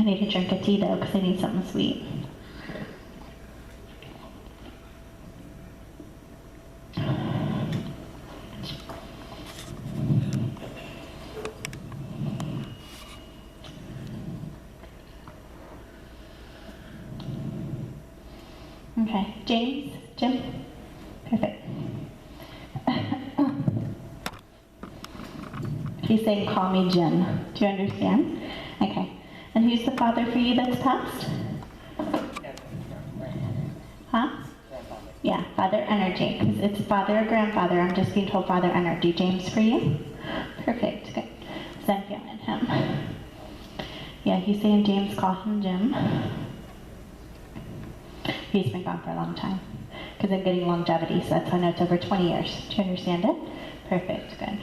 I need to drink a tea though, because I need something sweet. Okay, James, Jim, perfect. He's saying, call me Jim. Do you understand? Okay. And who's the father for you that's passed? Huh? Yeah, father energy. Because it's father or grandfather. I'm just being told father energy. James for you? Perfect. Good. So I'm feeling him. Yeah, he's saying James, call him Jim. He's been gone for a long time. Because I'm getting longevity, so that's why I know it's over 20 years. Do you understand it? Perfect. Good.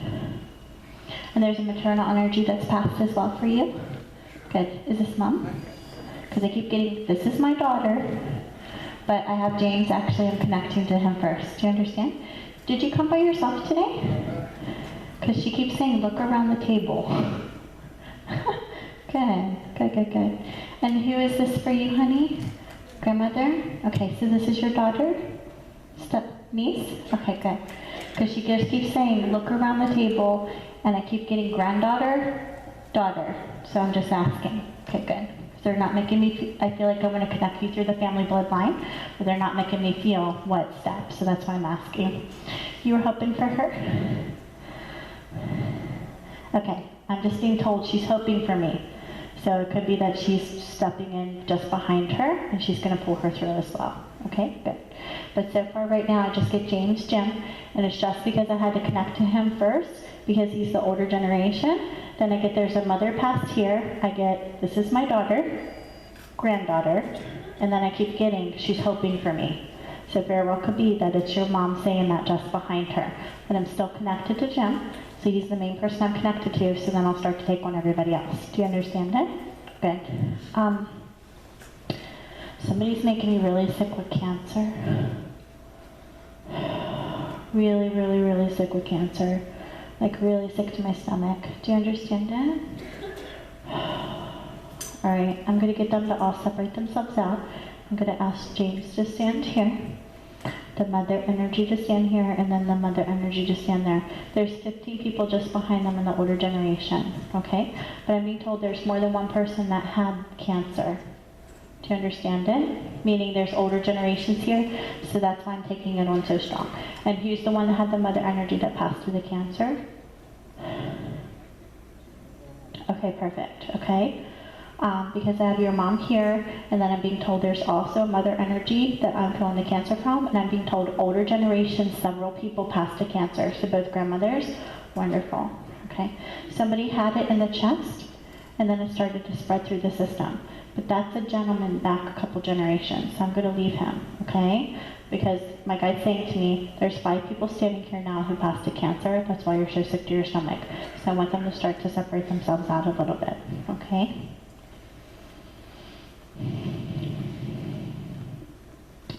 And there's a maternal energy that's passed as well for you. Good. Is this mom? Because I keep getting, this is my daughter, but I have James, actually I'm connecting to him first. Do you understand? Did you come by yourself today? Because she keeps saying, look around the table. Good, good, good, good. And who is this for you, honey? Grandmother? Okay, so this is your daughter? Niece? Okay, good. Because she just keeps saying, look around the table, and I keep getting granddaughter, daughter. So I'm just asking. Okay, good. They're not making me, I feel like I'm going to connect you through the family bloodline, but they're not making me feel what step, so that's why I'm asking. You were hoping for her? Okay, I'm just being told she's hoping for me. So it could be that she's stepping in just behind her, and she's going to pull her through as well. Okay, good. But so far right now, I just get James Jim, and it's just because I had to connect to him first, because he's the older generation. Then I get there's a mother passed here. I get, this is my daughter, granddaughter, and then I keep getting, she's hoping for me. So very well could be that it's your mom saying that just behind her. But I'm still connected to Jim, so he's the main person I'm connected to, so then I'll start to take on everybody else. Do you understand it? Good. Somebody's making me really sick with cancer. Really, really, really sick with cancer. Like really sick to my stomach. Do you understand it? Alright, I'm going to get them to all separate themselves out. I'm going to ask James to stand here, the mother energy to stand here, and then the mother energy to stand there. There's 15 people just behind them in the older generation, okay? But I'm being told there's more than one person that had cancer. Do you understand it? Meaning there's older generations here, so that's why I'm taking it on so strong. And who's the one that had the mother energy that passed through the cancer? Okay, perfect, okay? Because I have your mom here, and then I'm being told there's also mother energy that I'm feeling the cancer from, and I'm being told older generations, several people passed to cancer, so both grandmothers, wonderful, okay? Somebody had it in the chest, and then it started to spread through the system. But that's a gentleman back a couple generations, so I'm going to leave him, okay? Because my guide's saying to me, there's 5 people standing here now who passed to cancer, that's why you're so sick to your stomach. So I want them to start to separate themselves out a little bit, okay?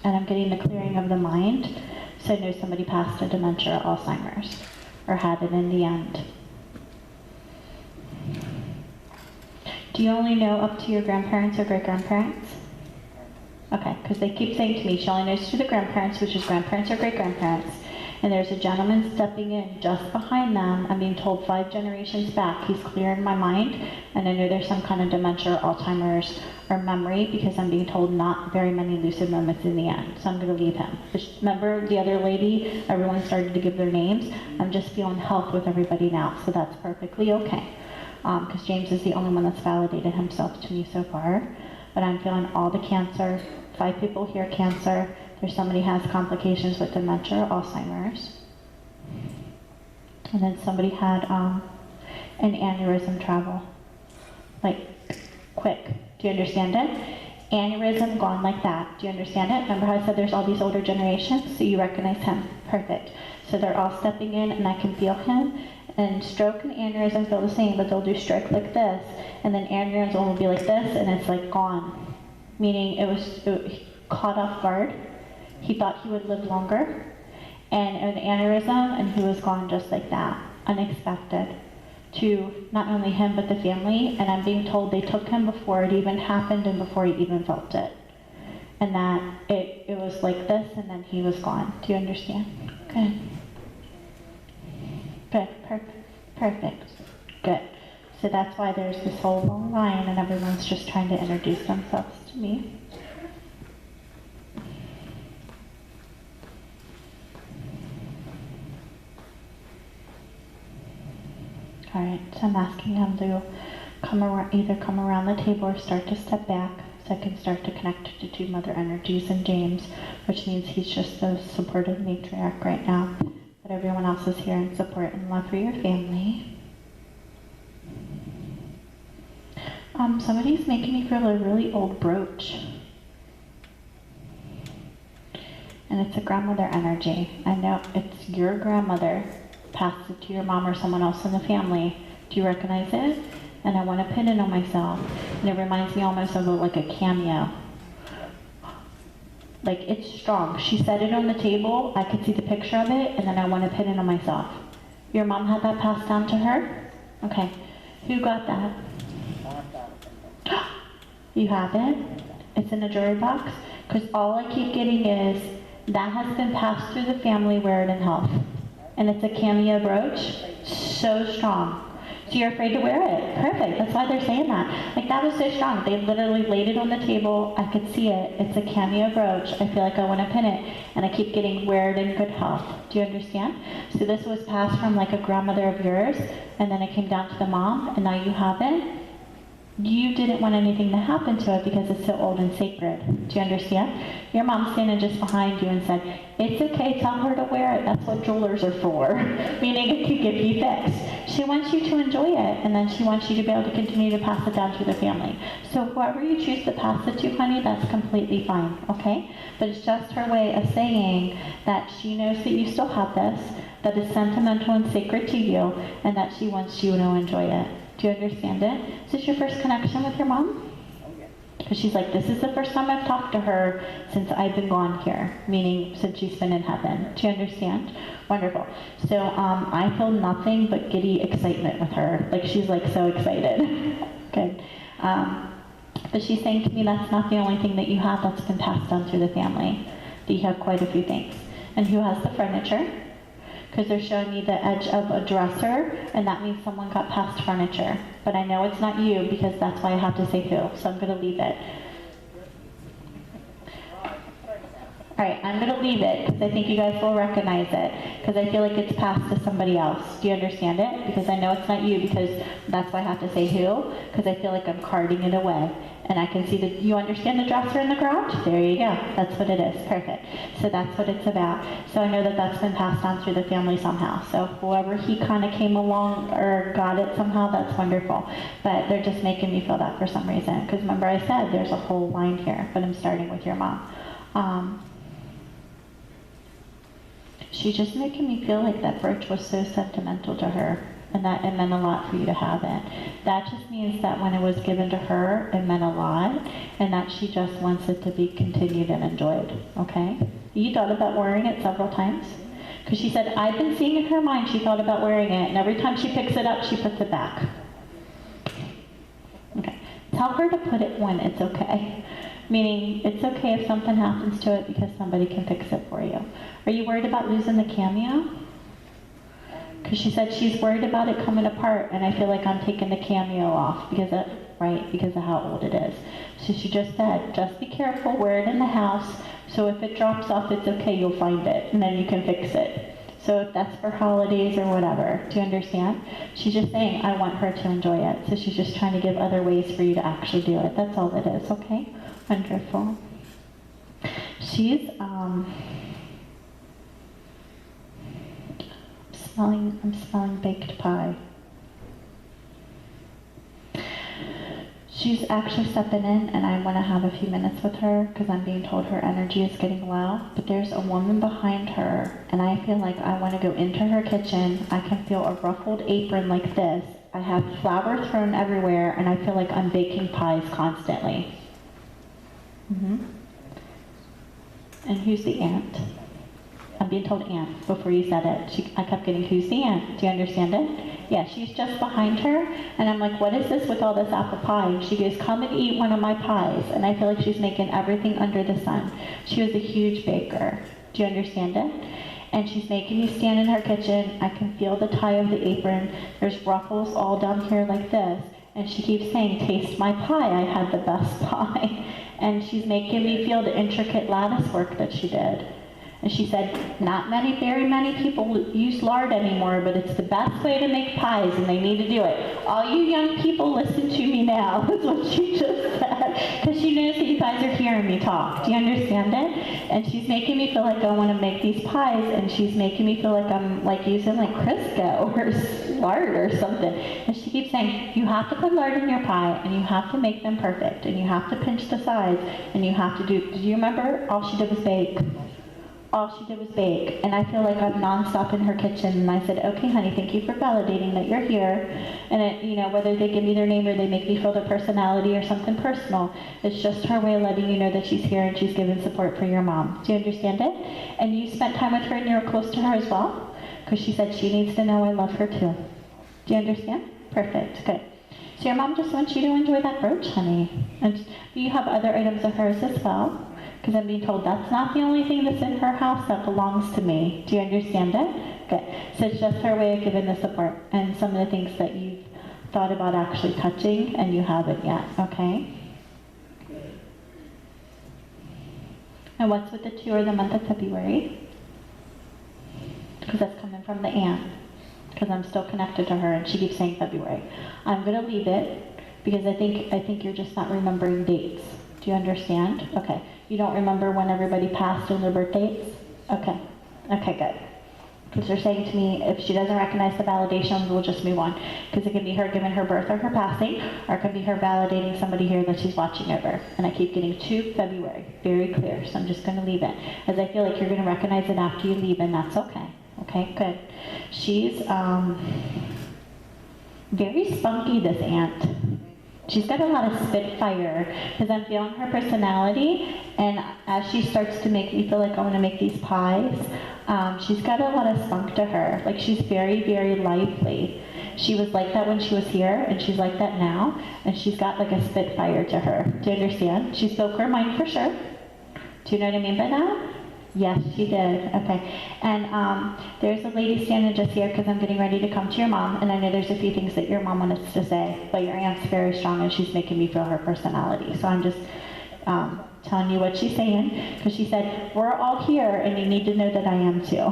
And I'm getting the clearing of the mind, so I know somebody passed to dementia or Alzheimer's, or had it in the end. Do you only know up to your grandparents or great-grandparents? Okay, because they keep saying to me, she only knows to the grandparents, which is grandparents or great-grandparents. And there's a gentleman stepping in just behind them. I'm being told 5 generations back. He's clearing my mind, and I know there's some kind of dementia or Alzheimer's or memory, because I'm being told not very many lucid moments in the end. So I'm going to leave him. Remember the other lady? Everyone started to give their names. I'm just feeling health with everybody now, so that's perfectly okay. Because James is the only one that's validated himself to me so far. But I'm feeling all the cancer, 5 people here cancer, there's somebody has complications with dementia or Alzheimer's. And then somebody had an aneurysm travel, like quick. Do you understand it? Aneurysm gone like that. Do you understand it? Remember how I said there's all these older generations? So you recognize him. Perfect. So they're all stepping in and I can feel him. And stroke and aneurysm feel the same, but they'll do stroke like this, and then aneurysm will be like this, and it's like gone. Meaning it was caught off guard. He thought he would live longer, and an aneurysm, and he was gone just like that, unexpected. to not only him but the family, and I'm being told they took him before it even happened and before he even felt it. And that it was like this and then he was gone. Do you understand? Good. Good. Perfect. Good. So that's why there's this whole long line and everyone's just trying to introduce themselves to me. All right, so I'm asking him to either come around the table or start to step back so I can start to connect to two mother energies and James, which means he's just the supportive matriarch right now. But everyone else is here in support and love for your family. Somebody's making me feel a really old brooch. And it's a grandmother energy. I know it's your grandmother passed it to your mom or someone else in the family. Do you recognize it? And I want to pin it on myself. And it reminds me almost of like a cameo. Like it's strong. She set it on the table. I could see the picture of it, and then I want to pin it on myself. Your mom had that passed down to her? Okay. Who got that? You have it? It's in a jewelry box? Because all I keep getting is that has been passed through the family, wear it in health. And it's a cameo brooch, so strong. So you're afraid to wear it. Perfect, that's why they're saying that. Like that was so strong. They literally laid it on the table, I could see it. It's a cameo brooch. I feel like I want to pin it. And I keep getting wear it in good health. Do you understand? So this was passed from like a grandmother of yours, and then it came down to the mom, and now you have it. You didn't want anything to happen to it because it's so old and sacred. Do you understand? Your mom's standing just behind you and said, it's okay, tell her to wear it. That's what jewelers are for. Meaning it could give you fixed. She wants you to enjoy it, and then she wants you to be able to continue to pass it down to the family. So whoever you choose to pass it to, honey, that's completely fine, okay? But it's just her way of saying that she knows that you still have this, that it's sentimental and sacred to you, and that she wants you to enjoy it. Do you understand it? Is this your first connection with your mom? Because she's like, this is the first time I've talked to her since I've been gone here, meaning since she's been in heaven. Do you understand? Wonderful. So I feel nothing but giddy excitement with her. Like she's like so excited. Good. But she's saying to me that's not the only thing that you have that's been passed down through the family. That you have quite a few things. And who has the furniture? Because they're showing me the edge of a dresser, and that means someone got past furniture. But I know it's not you, because that's why I have to say who, so I'm going to leave it. All right, I'm going to leave it, because I think you guys will recognize it, because I feel like it's passed to somebody else. Do you understand it? Because I know it's not you, because that's why I have to say who, because I feel like I'm carting it away. And I can see that you understand the dresser in the garage? There you go. That's what it is. Perfect. So that's what it's about. So I know that that's been passed down through the family somehow. So whoever he kind of came along or got it somehow, that's wonderful. But they're just making me feel that for some reason. Because remember I said there's a whole line here, but I'm starting with your mom. She's just making me feel like that brooch was so sentimental to her. And that it meant a lot for you to have it. That just means that when it was given to her, it meant a lot, and that she just wants it to be continued and enjoyed, okay? You thought about wearing it several times? Because she said, I've been seeing in her mind she thought about wearing it, and every time she picks it up, she puts it back. Okay. Tell her to put it when it's okay. Meaning, it's okay if something happens to it because somebody can fix it for you. Are you worried about losing the cameo? Because she said she's worried about it coming apart, and I feel like I'm taking the cameo off because of how old it is. So she just said, just be careful, wear it in the house, so if it drops off, it's okay, you'll find it, and then you can fix it. So if that's for holidays or whatever, do you understand? She's just saying, I want her to enjoy it. So she's just trying to give other ways for you to actually do it. That's all it is, okay? Wonderful. She's, I'm smelling baked pie. She's actually stepping in, and I want to have a few minutes with her because I'm being told her energy is getting low. But there's a woman behind her, and I feel like I want to go into her kitchen. I can feel a ruffled apron like this. I have flour thrown everywhere, and I feel like I'm baking pies constantly. And who's the aunt? I'm being told aunt before you said it. I kept getting, who's the aunt? Do you understand it? Yeah, she's just behind her, and I'm like, what is this with all this apple pie? And she goes, come and eat one of my pies. And I feel like she's making everything under the sun. She was a huge baker. Do you understand it? And she's making me stand in her kitchen. I can feel the tie of the apron. There's ruffles all down here like this. And she keeps saying, taste my pie. I had the best pie. And she's making me feel the intricate lattice work that she did. And she said, not very many people use lard anymore, but it's the best way to make pies, and they need to do it. All you young people, listen to me now, is what she just said. Because she knows that you guys are hearing me talk. Do you understand it? And she's making me feel like I want to make these pies, and she's making me feel like I'm like using like Crisco or lard or something. And she keeps saying, you have to put lard in your pie, and you have to make them perfect, and you have to pinch the sides, and you have to do, you remember? All she did was bake. All she did was bake, and I feel like I'm nonstop in her kitchen, and I said, okay, honey, thank you for validating that you're here, and it, you know, whether they give me their name or they make me feel their personality or something personal, it's just her way of letting you know that she's here and she's giving support for your mom. Do you understand it? And you spent time with her and you were close to her as well? Because she said she needs to know I love her too. Do you understand? Perfect, good. So your mom just wants you to enjoy that brooch, honey. And you have other items of hers as well. Because I'm being told that's not the only thing that's in her house that belongs to me. Do you understand it? Good. So it's just her way of giving the support and some of the things that you've thought about actually touching and you haven't yet, okay? And what's with the 2 or the month of February? Because that's coming from the aunt. Because I'm still connected to her and she keeps saying February. I'm going to leave it because I think you're just not remembering dates. Do you understand? Okay. You don't remember when everybody passed and their birth dates? Okay. Okay, good. Because they're saying to me, if she doesn't recognize the validation, we'll just move on. Because it can be her giving her birth or her passing, or it can be her validating somebody here that she's watching over. And I keep getting 2 February. Very clear. So I'm just going to leave it. As I feel like you're going to recognize it after you leave, and that's okay. Okay, good. She's very spunky, this aunt. She's got a lot of spitfire, because I'm feeling her personality, and as she starts to make me feel like I want to make these pies, she's got a lot of spunk to her. Like, she's very, very lively. She was like that when she was here, and she's like that now, and she's got like a spitfire to her. Do you understand? She spoke her mind for sure. Do you know what I mean by that? Yes, she did. Okay. And there's a lady standing just here because I'm getting ready to come to your mom, and I know there's a few things that your mom wants to say, but your aunt's very strong and she's making me feel her personality. So I'm just telling you what she's saying, because she said, we're all here and you need to know that I am too.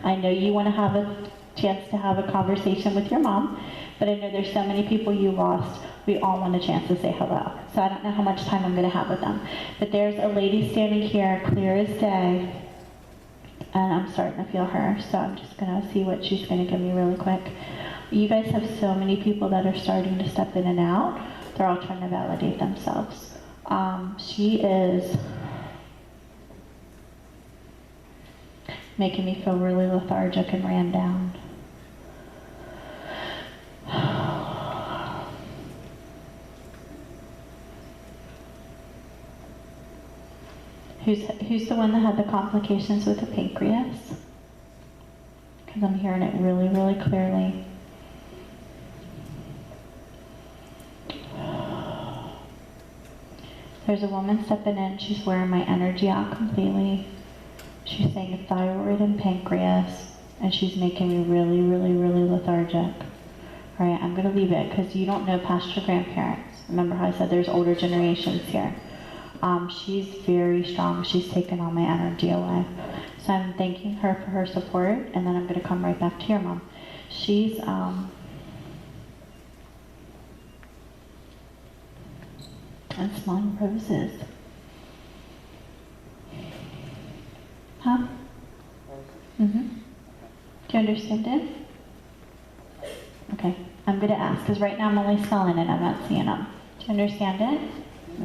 I know you want to have a chance to have a conversation with your mom, but I know there's so many people you lost. We all want a chance to say hello. So I don't know how much time I'm going to have with them. But there's a lady standing here, clear as day, and I'm starting to feel her. So I'm just going to see what she's going to give me really quick. You guys have so many people that are starting to step in and out. They're all trying to validate themselves. She is making me feel really lethargic and ran down. Who's the one that had the complications with the pancreas? Because I'm hearing it really, really clearly. There's a woman stepping in. She's wearing my energy out completely. She's saying thyroid and pancreas, and she's making me really, really, really lethargic. All right, I'm going to leave it because you don't know past your grandparents. Remember how I said there's older generations here. She's very strong. She's taken all my energy away. So I'm thanking her for her support, and then I'm going to come right back to your mom. She's and smelling roses. Huh? Mm-hmm. Do you understand it? Okay. I'm going to ask, because right now I'm only smelling it. I'm not seeing them. Do you understand it?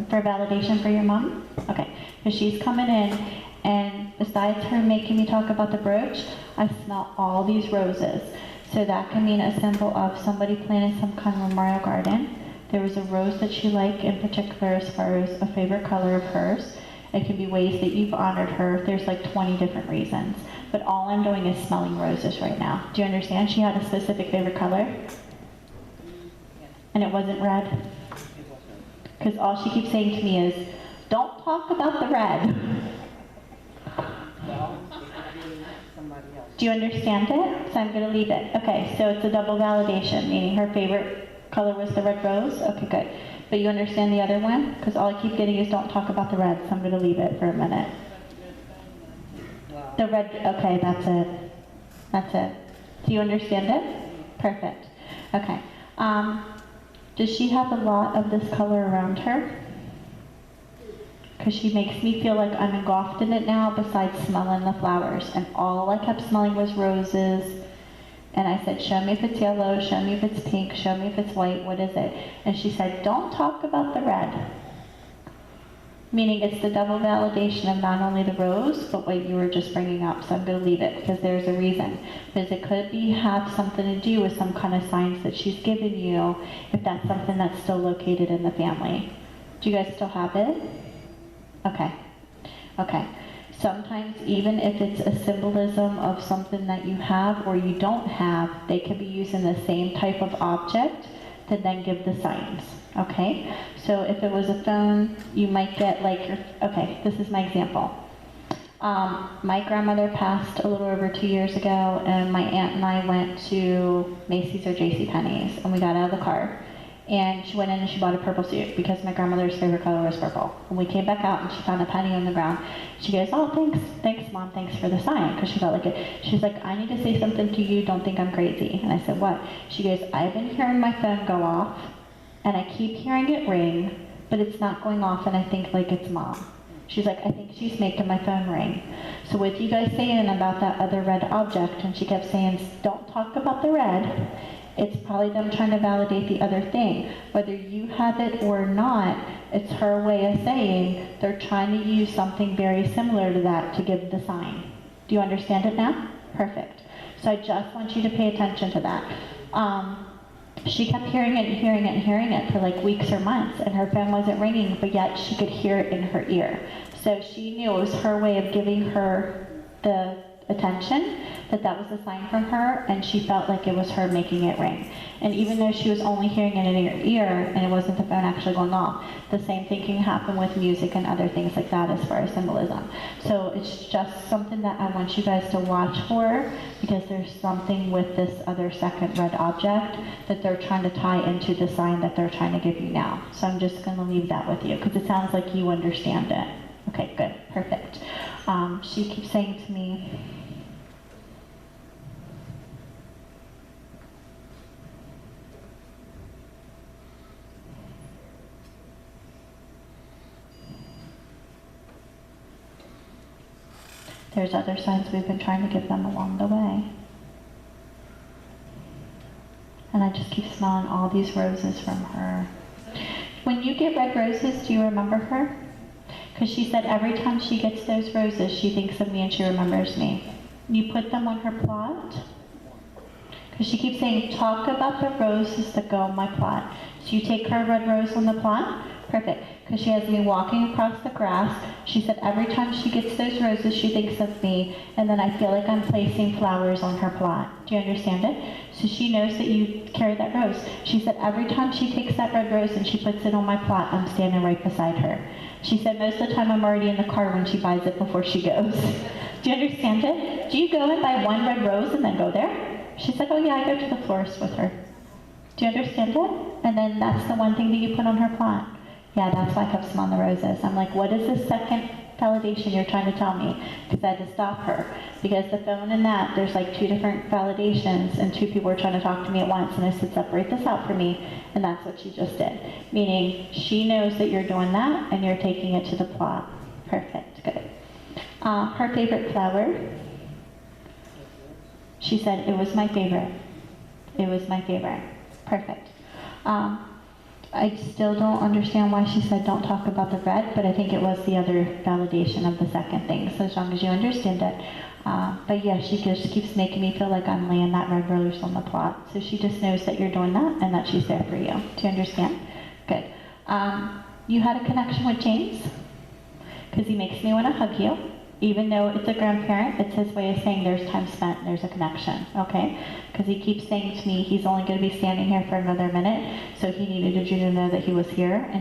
For validation for your mom? Okay. Because she's coming in, and besides her making me talk about the brooch, I smell all these roses. So that can mean a symbol of somebody planted some kind of memorial garden. There was a rose that she liked in particular as far as a favorite color of hers. It can be ways that you've honored her. There's like 20 different reasons. but all I'm doing is smelling roses right now. Do you understand? She had a specific favorite color, and it wasn't red. Because all she keeps saying to me is, don't talk about the red. Do you understand it? So I'm going to leave it. Okay, so it's a double validation, meaning her favorite color was the red rose? Okay, good. But you understand the other one? Because all I keep getting is don't talk about the red, so I'm going to leave it for a minute. The red, okay, that's it. That's it. Do you understand it? Perfect. Okay. Does she have a lot of this color around her? Because she makes me feel like I'm engulfed in it now, besides smelling the flowers. And all I kept smelling was roses. And I said, show me if it's yellow, show me if it's pink, show me if it's white, what is it? And she said, don't talk about the red. Meaning it's the double validation of not only the rose, but what you were just bringing up. So I'm going to leave it, because there's a reason. Because it could have something to do with some kind of signs that she's given you, if that's something that's still located in the family. Do you guys still have it? Okay. Okay. Sometimes even if it's a symbolism of something that you have or you don't have, they can be using the same type of object to then give the signs. Okay? So if it was a phone, you might get like your, okay, this is my example. My grandmother passed a little over 2 years ago, and my aunt and I went to Macy's or JCPenney's, and we got out of the car. And she went in and she bought a purple suit because my grandmother's favorite color was purple. And we came back out and she found a penny on the ground. She goes, oh, thanks Mom, thanks for the sign, because she felt like it. She's like, I need to say something to you, don't think I'm crazy. And I said, what? She goes, I've been hearing my phone go off, and I keep hearing it ring, but it's not going off, and I think like it's Mom. She's like, I think she's making my phone ring. So with you guys saying about that other red object, and she kept saying, don't talk about the red, it's probably them trying to validate the other thing. Whether you have it or not, it's her way of saying they're trying to use something very similar to that to give the sign. Do you understand it now? Perfect. So I just want you to pay attention to that. She kept hearing it and hearing it and hearing it for like weeks or months, and her phone wasn't ringing, but yet she could hear it in her ear. So she knew it was her way of giving her the attention, that was a sign from her, and she felt like it was her making it ring. And even though she was only hearing it in her ear, and it wasn't the phone actually going off, the same thing can happen with music and other things like that as far as symbolism. So it's just something that I want you guys to watch for, because there's something with this other second red object that they're trying to tie into the sign that they're trying to give you now. So I'm just going to leave that with you, because it sounds like you understand it. Okay, good, perfect. She keeps saying to me, there's other signs we've been trying to give them along the way. And I just keep smelling all these roses from her. When you get red roses, do you remember her? Because she said every time she gets those roses, she thinks of me and she remembers me. You put them on her plot? Because she keeps saying, talk about the roses that go on my plot. So you take her red rose on the plot? Perfect. Because she has me walking across the grass. She said every time she gets those roses, she thinks of me, and then I feel like I'm placing flowers on her plot. Do you understand it? So she knows that you carry that rose. She said every time she takes that red rose and she puts it on my plot, I'm standing right beside her. She said most of the time I'm already in the car when she buys it before she goes. Do you understand it? Do you go and buy one red rose and then go there? She's like, oh yeah, I go to the florist with her. Do you understand it? And then that's the one thing that you put on her plot. Yeah, that's why I kept smelling the roses. I'm like, what is the second validation you're trying to tell me? Because I had to stop her. Because the phone and that, there's like two different validations, and two people were trying to talk to me at once, and I said, separate this out for me, and that's what she just did. Meaning, she knows that you're doing that, and you're taking it to the plot. Perfect, good. Her favorite flower, she said, it was my favorite. It was my favorite. Perfect. I still don't understand why she said don't talk about the red, but I think it was the other validation of the second thing, so as long as you understand it. But yeah, she just keeps making me feel like I'm laying that red rose on the plot. So she just knows that you're doing that and that she's there for you. Do you understand? Good. You had a connection with James? Because he makes me want to hug you. even though it's a grandparent, it's his way of saying there's time spent and there's a connection, okay? Because he keeps saying to me he's only going to be standing here for another minute, so he needed you to know that he was here. And